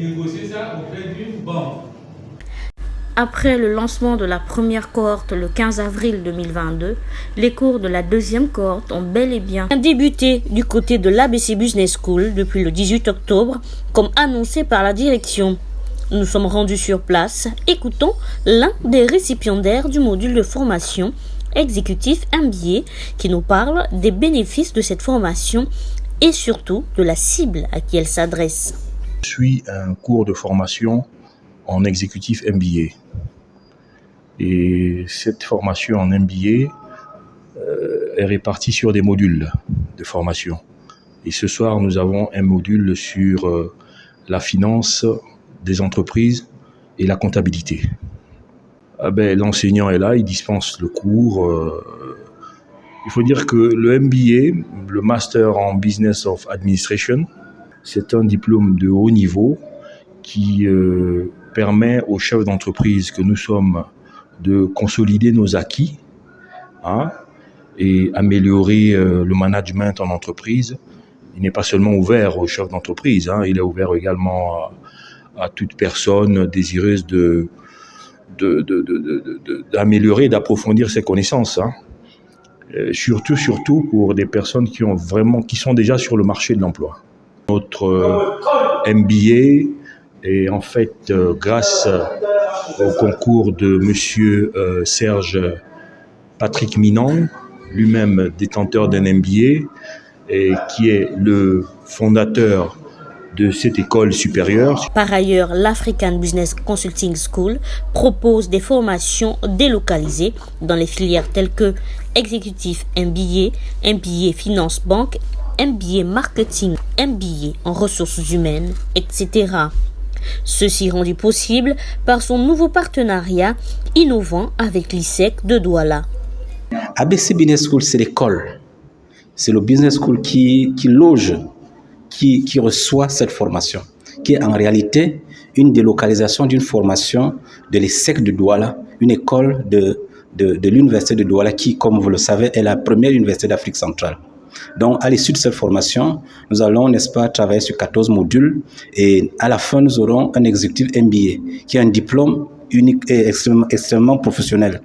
négocier ça auprès d'une banque. Après le lancement de la première cohorte le 15 avril 2022, les cours de la deuxième cohorte ont bel et bien débuté du côté de l'ABC Business School depuis le 18 octobre, comme annoncé par la direction. Nous sommes rendus sur place. Écoutons l'un des récipiendaires du module de formation exécutif MBA qui nous parle des bénéfices de cette formation et surtout de la cible à qui elle s'adresse. Je suis un cours de formation en exécutif MBA. Et cette formation en MBA est répartie sur des modules de formation. Et ce soir, nous avons un module sur la finance des entreprises et la comptabilité. L'enseignant est là, il dispense le cours. Il faut dire que le MBA, le Master en Business of Administration, c'est un diplôme de haut niveau qui permet aux chefs d'entreprise que nous sommes de consolider nos acquis et améliorer le management en entreprise. Il n'est pas seulement ouvert aux chefs d'entreprise, il est ouvert également à toute personne désireuse d'améliorer, d'approfondir ses connaissances. Surtout pour des personnes qui sont déjà sur le marché de l'emploi. Notre MBA est en fait grâce au concours de monsieur Serge Patrick Minang, lui-même détenteur d'un MBA et qui est le fondateur de cette école supérieure. Par ailleurs, l'African Business Consulting School propose des formations délocalisées dans les filières telles que Exécutif MBA, MBA Finance Banque, MBA Marketing, MBA en ressources humaines, etc. Ceci rendu possible par son nouveau partenariat innovant avec l'ISEC de Douala. ABC Business School, c'est l'école. C'est le business school qui loge, qui reçoit cette formation, qui est en réalité une délocalisation d'une formation de l'ISEC de Douala, une école de l'université de Douala qui, comme vous le savez, est la première université d'Afrique centrale. Donc, à l'issue de cette formation, nous allons, n'est-ce pas, travailler sur 14 modules et à la fin, nous aurons un exécutif MBA qui est un diplôme unique et extrêmement professionnel,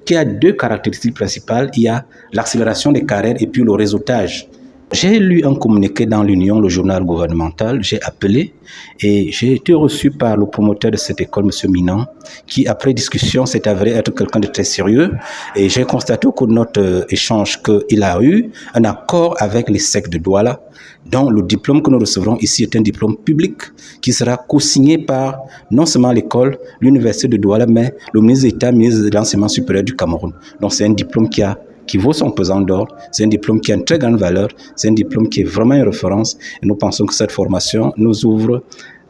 qui a deux caractéristiques principales. Il y a l'accélération des carrières et puis le réseautage. J'ai lu un communiqué dans l'Union, le journal gouvernemental, j'ai appelé et j'ai été reçu par le promoteur de cette école, M. Minang, qui après discussion s'est avéré être quelqu'un de très sérieux et j'ai constaté au cours de notre échange qu'il a eu un accord avec l'ISEC de Douala, dont le diplôme que nous recevrons ici est un diplôme public qui sera co-signé par non seulement l'école, l'université de Douala, mais le ministre d'État, ministre de l'Enseignement supérieur du Cameroun. Donc c'est un diplôme qui vaut son pesant d'or, c'est un diplôme qui a une très grande valeur, c'est un diplôme qui est vraiment une référence et nous pensons que cette formation nous ouvre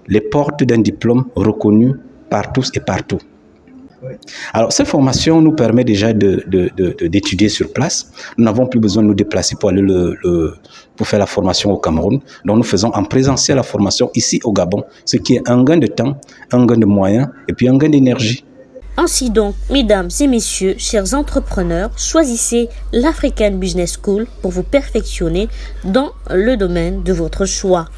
les portes d'un diplôme reconnu par tous et partout. Alors cette formation nous permet déjà d'étudier sur place. Nous n'avons plus besoin de nous déplacer pour aller pour faire la formation au Cameroun. Donc nous faisons en présentiel la formation ici au Gabon, ce qui est un gain de temps, un gain de moyens et puis un gain d'énergie. Ainsi donc, mesdames et messieurs, chers entrepreneurs, choisissez l'African Business School pour vous perfectionner dans le domaine de votre choix.